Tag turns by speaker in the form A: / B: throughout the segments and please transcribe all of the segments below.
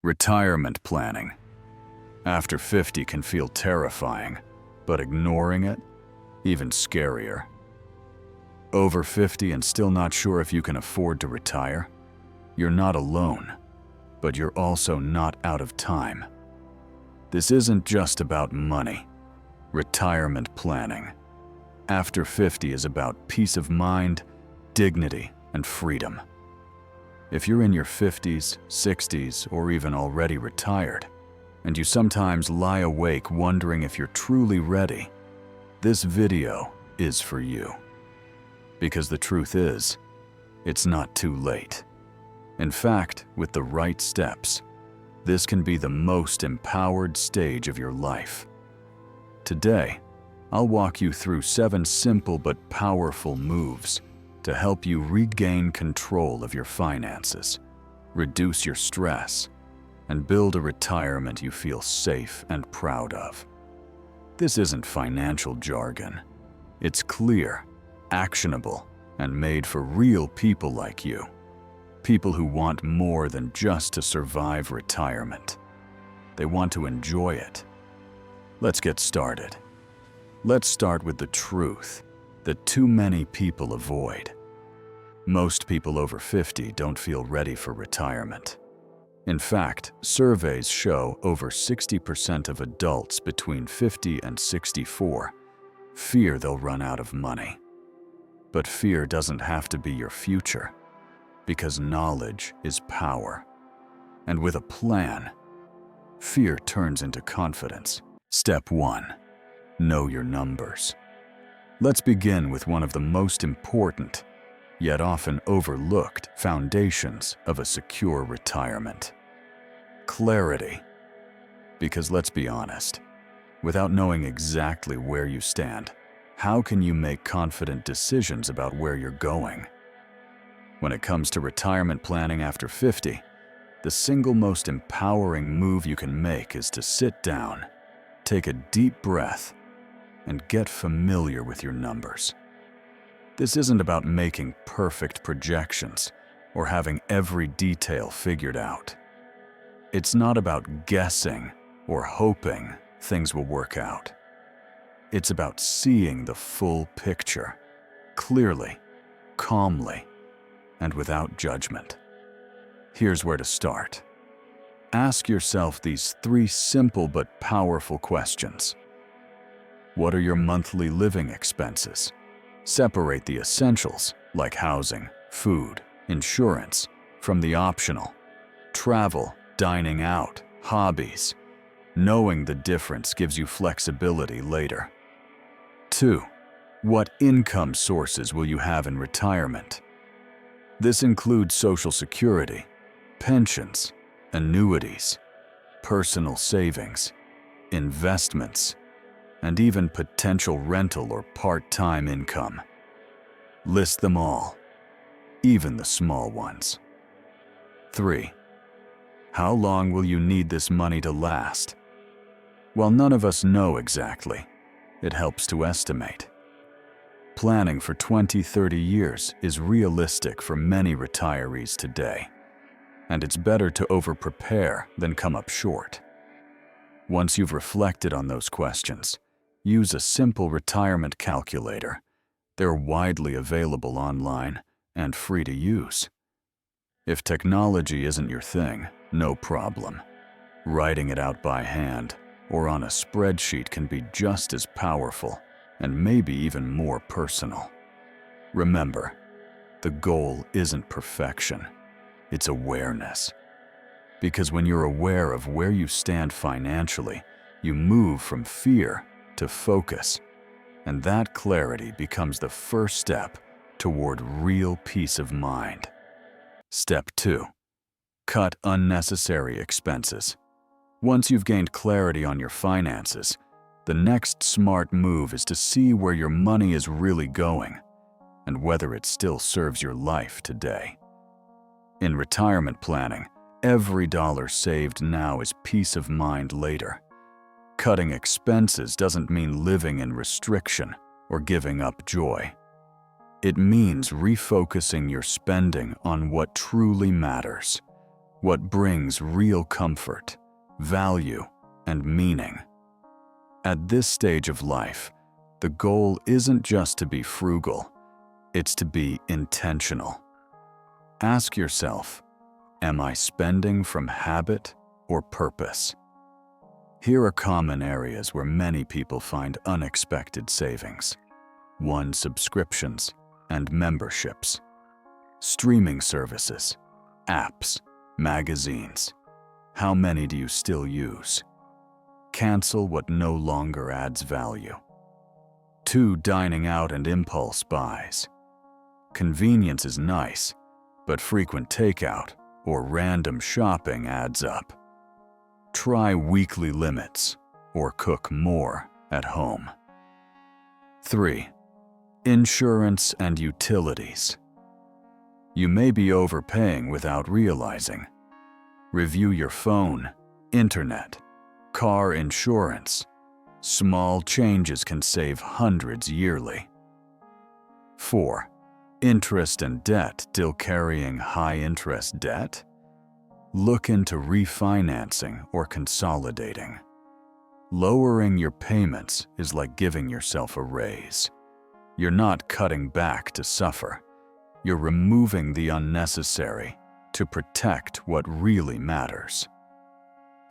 A: Retirement planning. After 50 can feel terrifying, but ignoring it, even scarier. Over 50 and still not sure if you can afford to retire? You're not alone, but you're also not out of time. This isn't just about money. Retirement planning. After 50 is about peace of mind, dignity, and freedom. If you're in your 50s, 60s, or even already retired, and you sometimes lie awake wondering if you're truly ready, this video is for you. Because the truth is, it's not too late. In fact, with the right steps, this can be the most empowered stage of your life. Today, I'll walk you through 7 simple but powerful moves to help you regain control of your finances, reduce your stress, and build a retirement you feel safe and proud of. This isn't financial jargon. It's clear, actionable, and made for real people like you. People who want more than just to survive retirement. They want to enjoy it. Let's get started. Let's start with the truth that too many people avoid. Most people over 50 don't feel ready for retirement. In fact, surveys show over 60% of adults between 50 and 64 fear they'll run out of money. But fear doesn't have to be your future, because knowledge is power. And with a plan, fear turns into confidence. Step 1. Know your numbers. Let's begin with one of the most important, yet often overlooked, foundations of a secure retirement. Clarity. Because let's be honest, without knowing exactly where you stand, how can you make confident decisions about where you're going? When it comes to retirement planning after 50, the single most empowering move you can make is to sit down, take a deep breath, and get familiar with your numbers. This isn't about making perfect projections or having every detail figured out. It's not about guessing or hoping things will work out. It's about seeing the full picture, clearly, calmly, and without judgment. Here's where to start. Ask yourself these 3 simple but powerful questions. What are your monthly living expenses? Separate the essentials, like housing, food, insurance, from the optional. Travel, dining out, hobbies. Knowing the difference gives you flexibility later. 2. What income sources will you have in retirement? This includes Social Security, pensions, annuities, personal savings, investments, and even potential rental or part-time income. List them all, even the small ones. 3. How long will you need this money to last? While none of us know exactly, it helps to estimate. Planning for 20-30 years is realistic for many retirees today, and it's better to over-prepare than come up short. Once you've reflected on those questions, use a simple retirement calculator. They're widely available online and free to use. If technology isn't your thing, no problem. Writing it out by hand or on a spreadsheet can be just as powerful and maybe even more personal. Remember, the goal isn't perfection, it's awareness. Because when you're aware of where you stand financially, you move from fear to focus, and that clarity becomes the first step toward real peace of mind. Step 2. Cut unnecessary expenses. Once you've gained clarity on your finances, the next smart move is to see where your money is really going and whether it still serves your life today. In retirement planning, every dollar saved now is peace of mind later. Cutting expenses doesn't mean living in restriction or giving up joy. It means refocusing your spending on what truly matters. what brings real comfort, value, and meaning. At this stage of life, the goal isn't just to be frugal, it's to be intentional. Ask yourself, am I spending from habit or purpose? Here are common areas where many people find unexpected savings. 1. Subscriptions and memberships. Streaming services, apps, magazines. How many do you still use? Cancel what no longer adds value. 2. Dining out and impulse buys. Convenience is nice, but frequent takeout or random shopping adds up. Try weekly limits or cook more at home. 3. Insurance and utilities. You may be overpaying without realizing. Review your phone, internet, car insurance. Small changes can save hundreds yearly. 4. Interest and debt. Still carrying high-interest debt? Look into refinancing or consolidating. Lowering your payments is like giving yourself a raise. You're not cutting back to suffer. You're removing the unnecessary to protect what really matters.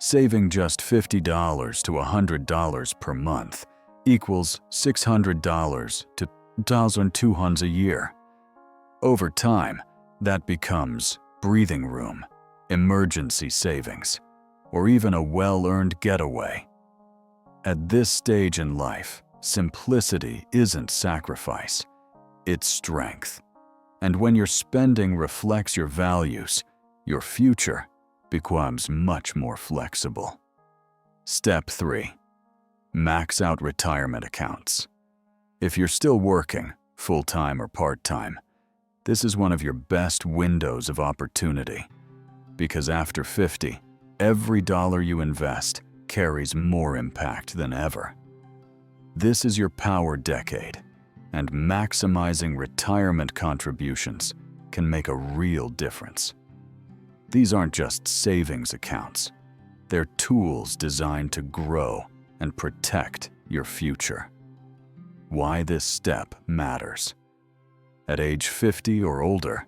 A: Saving just $50 to $100 per month equals $600 to $1,200 a year. Over time, that becomes breathing room, emergency savings, or even a well-earned getaway. At this stage in life, simplicity isn't sacrifice, it's strength. And when your spending reflects your values, your future becomes much more flexible. Step 3. Max out retirement accounts. If you're still working, full-time or part-time, this is one of your best windows of opportunity. Because after 50, every dollar you invest carries more impact than ever. This is your power decade, and maximizing retirement contributions can make a real difference. These aren't just savings accounts. They're tools designed to grow and protect your future. Why this step matters. At age 50 or older,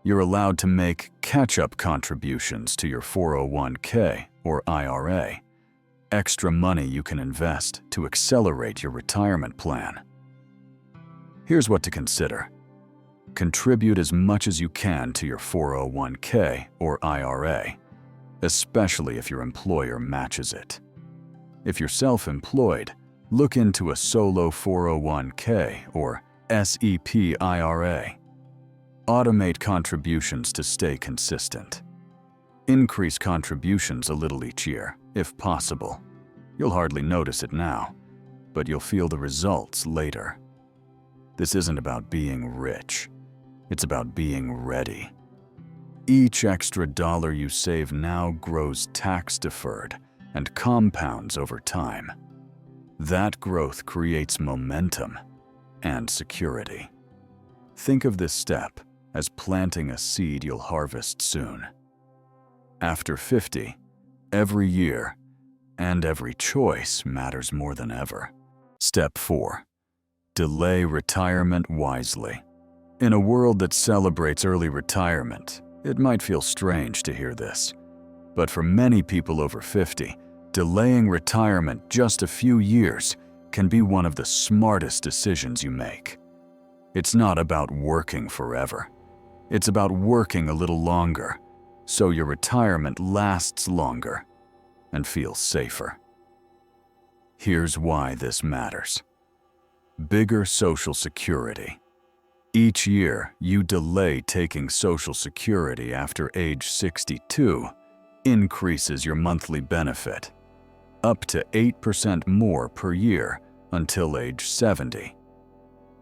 A: you're allowed to make catch-up contributions to your 401k or IRA, extra money you can invest to accelerate your retirement plan. Here's what to consider. Contribute as much as you can to your 401k or IRA, especially if your employer matches it. If you're self-employed, look into a solo 401k or SEP IRA. Automate contributions to stay consistent. Increase contributions a little each year, if possible. You'll hardly notice it now, but you'll feel the results later. This isn't about being rich. It's about being ready. Each extra dollar you save now grows tax-deferred and compounds over time. That growth creates momentum and security. Think of this step as planting a seed you'll harvest soon. After 50, every year and every choice matters more than ever. Step 4. Delay retirement wisely. In a world that celebrates early retirement, it might feel strange to hear this. But for many people over 50, delaying retirement just a few years can be one of the smartest decisions you make. It's not about working forever. It's about working a little longer, so your retirement lasts longer and feels safer. Here's why this matters. Bigger Social Security. Each year, you delay taking Social Security after age 62 increases your monthly benefit, up to 8% more per year until age 70.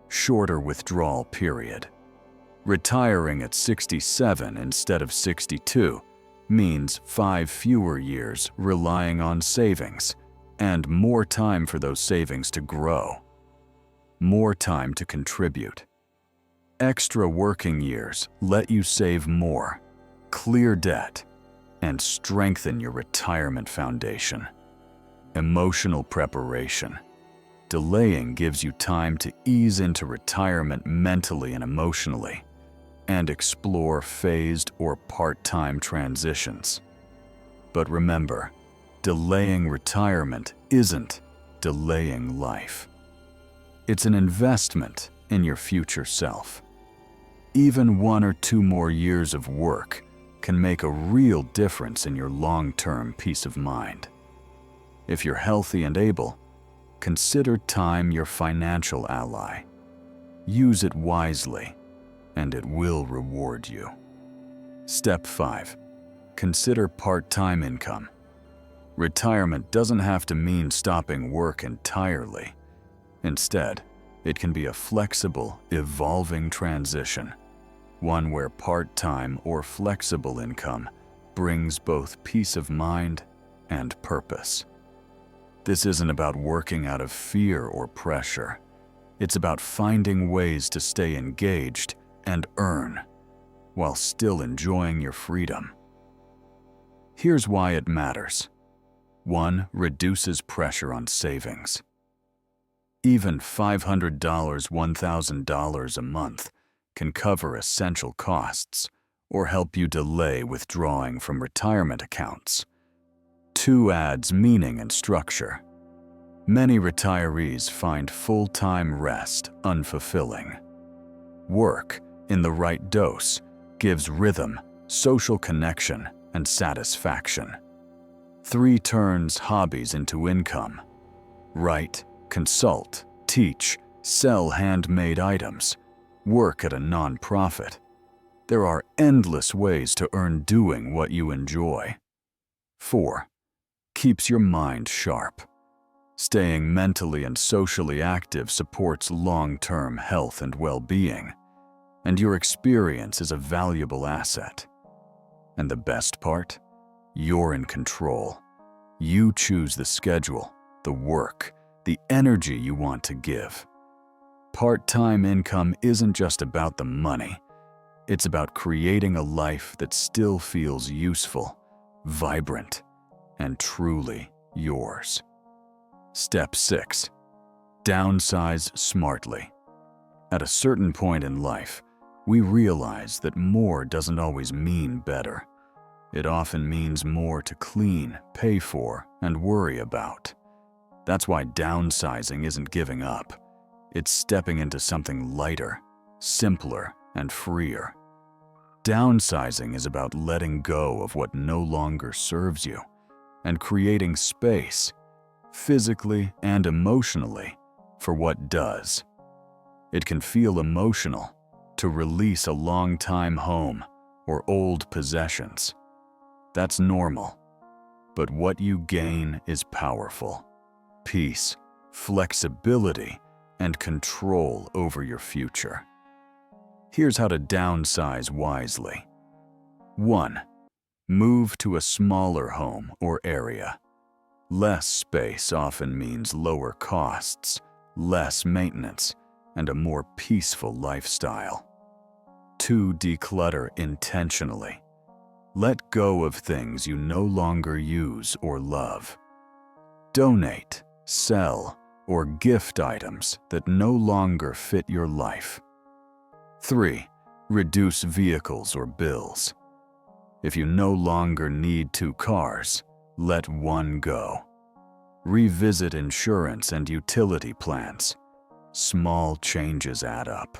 A: Shorter withdrawal period. Retiring at 67 instead of 62 means 5 fewer years relying on savings and more time for those savings to grow. More time to contribute. Extra working years let you save more, clear debt, and strengthen your retirement foundation. Emotional preparation. Delaying gives you time to ease into retirement mentally and emotionally, and explore phased or part-time transitions. But remember, delaying retirement isn't delaying life. It's an investment in your future self. Even 1 or 2 more years of work can make a real difference in your long-term peace of mind. If you're healthy and able, consider time your financial ally. Use it wisely, and it will reward you. Step 5. Consider part-time income. Retirement doesn't have to mean stopping work entirely. Instead, it can be a flexible, evolving transition, one where part-time or flexible income brings both peace of mind and purpose. This isn't about working out of fear or pressure. It's about finding ways to stay engaged and earn while still enjoying your freedom. Here's why it matters. 1. Reduces pressure on savings. Even $500, $1,000 a month can cover essential costs or help you delay withdrawing from retirement accounts. 2. Adds meaning and structure. Many retirees find full-time rest unfulfilling. Work, in the right dose, gives rhythm, social connection, and satisfaction. 3. Turns hobbies into income. Write, consult, teach, sell handmade items, work at a non-profit. There are endless ways to earn doing what you enjoy. 4. Keeps your mind sharp. Staying mentally and socially active supports long-term health and well-being, and your experience is a valuable asset. And the best part? You're in control. You choose the schedule, the work, the energy you want to give. Part-time income isn't just about the money. It's about creating a life that still feels useful, vibrant, and truly yours. Step 6. Downsize smartly. At a certain point in life, we realize that more doesn't always mean better. It often means more to clean, pay for, and worry about. That's why downsizing isn't giving up. It's stepping into something lighter, simpler, and freer. Downsizing is about letting go of what no longer serves you and creating space, physically and emotionally, for what does. It can feel emotional to release a long-time home or old possessions. That's normal. But what you gain is powerful. Peace, flexibility, and control over your future. Here's how to downsize wisely. 1. Move to a smaller home or area. Less space often means lower costs, less maintenance, and a more peaceful lifestyle. 2. Declutter intentionally. Let go of things you no longer use or love. Donate, sell, or gift items that no longer fit your life. 3. Reduce vehicles or bills. If you no longer need 2 cars, let one go. Revisit insurance and utility plans. Small changes add up.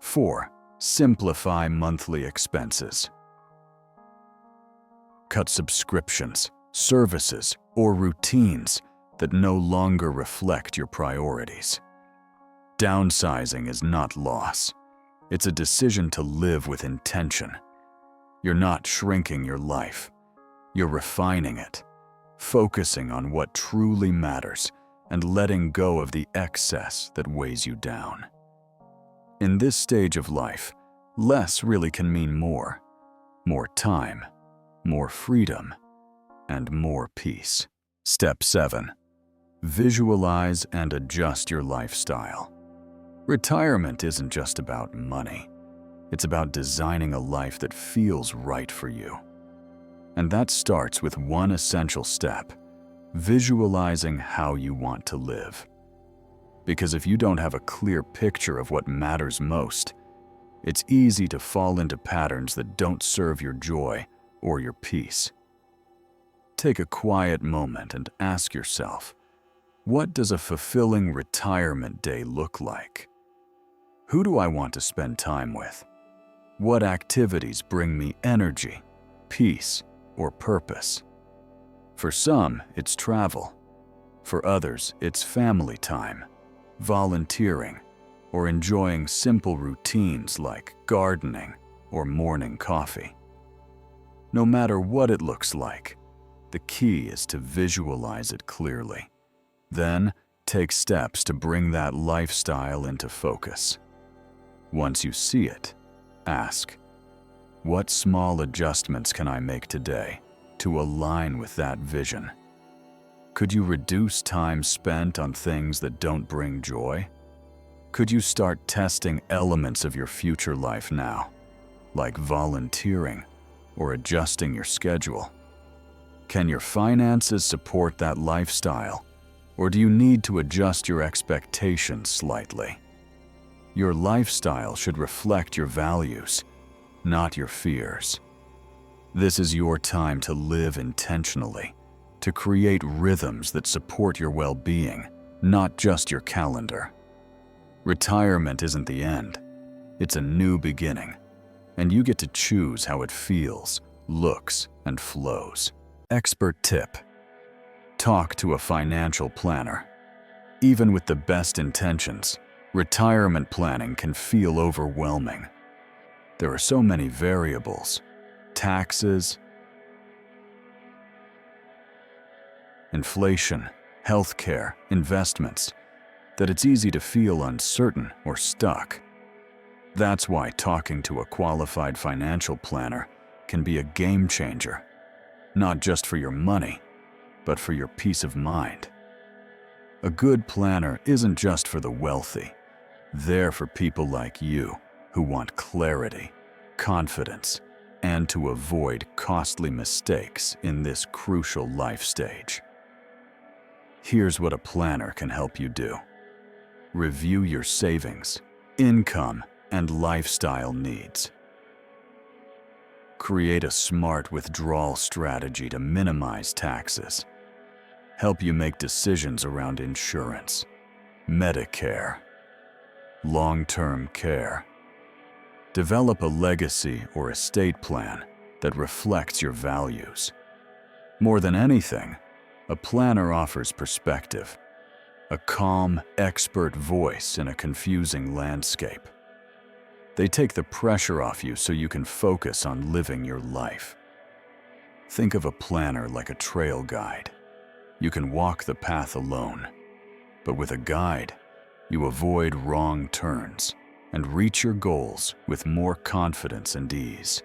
A: 4. Simplify monthly expenses. Cut subscriptions, services, or routines that no longer reflect your priorities. Downsizing is not loss. It's a decision to live with intention. You're not shrinking your life. You're refining it, focusing on what truly matters and letting go of the excess that weighs you down. In this stage of life, less really can mean more. More time, more freedom, and more peace. Step 7. Visualize and adjust your lifestyle. Retirement isn't just about money. It's about designing a life that feels right for you. And that starts with one essential step: visualizing how you want to live. Because if you don't have a clear picture of what matters most, it's easy to fall into patterns that don't serve your joy or your peace. Take a quiet moment and ask yourself, what does a fulfilling retirement day look like? Who do I want to spend time with? What activities bring me energy, peace, or purpose? For some, it's travel. For others, it's family time, volunteering, or enjoying simple routines like gardening or morning coffee. No matter what it looks like, the key is to visualize it clearly. Then, take steps to bring that lifestyle into focus. Once you see it, ask, what small adjustments can I make today to align with that vision? Could you reduce time spent on things that don't bring joy? Could you start testing elements of your future life now, like volunteering or adjusting your schedule? Can your finances support that lifestyle, or do you need to adjust your expectations slightly? Your lifestyle should reflect your values, not your fears. This is your time to live intentionally, to create rhythms that support your well-being, not just your calendar. Retirement isn't the end. It's a new beginning, and you get to choose how it feels, looks, and flows. Expert tip: talk to a financial planner. Even with the best intentions, retirement planning can feel overwhelming. There are so many variables: taxes, inflation, healthcare, investments, that it's easy to feel uncertain or stuck. That's why talking to a qualified financial planner can be a game changer, not just for your money, but for your peace of mind. A good planner isn't just for the wealthy. They're for people like you who want clarity, confidence, and to avoid costly mistakes in this crucial life stage. Here's what a planner can help you do. Review your savings, income, and lifestyle needs. Create a smart withdrawal strategy to minimize taxes. Help you make decisions around insurance, Medicare, long-term care. Develop a legacy or estate plan that reflects your values. More than anything, a planner offers perspective, a calm, expert voice in a confusing landscape. They take the pressure off you so you can focus on living your life. Think of a planner like a trail guide. You can walk the path alone, but with a guide, you avoid wrong turns and reach your goals with more confidence and ease.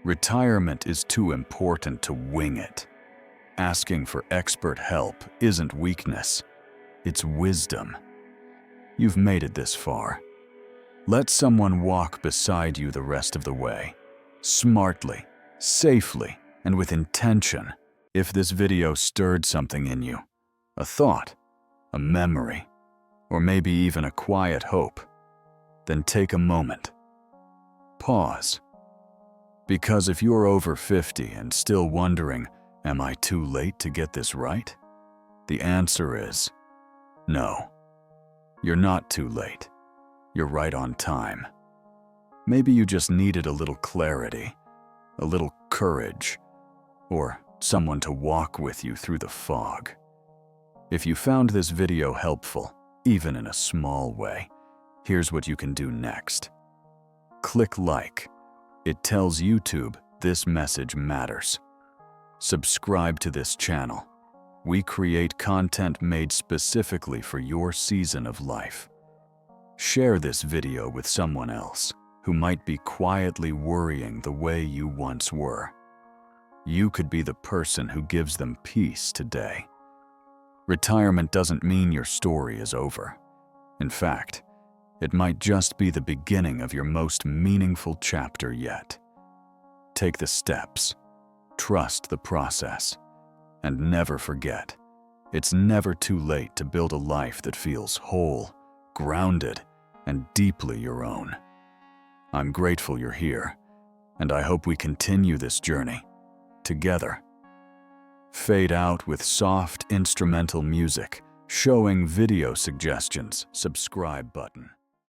A: Retirement is too important to wing it. Asking for expert help isn't weakness, it's wisdom. You've made it this far. Let someone walk beside you the rest of the way, smartly, safely, and with intention. If this video stirred something in you, a thought, a memory, or maybe even a quiet hope, then take a moment. Pause. Because if you're over 50 and still wondering, am I too late to get this right? The answer is no. You're not too late. You're right on time. Maybe you just needed a little clarity, a little courage, or someone to walk with you through the fog. If you found this video helpful, even in a small way, here's what you can do next. Click like. It tells YouTube this message matters. Subscribe to this channel. We create content made specifically for your season of life. Share this video with someone else who might be quietly worrying the way you once were. You could be the person who gives them peace today. Retirement doesn't mean your story is over. In fact, it might just be the beginning of your most meaningful chapter yet. Take the steps, trust the process. And never forget, it's never too late to build a life that feels whole, grounded, and deeply your own. I'm grateful you're here, and I hope we continue this journey together. Fade out with soft instrumental music, showing video suggestions. Subscribe button.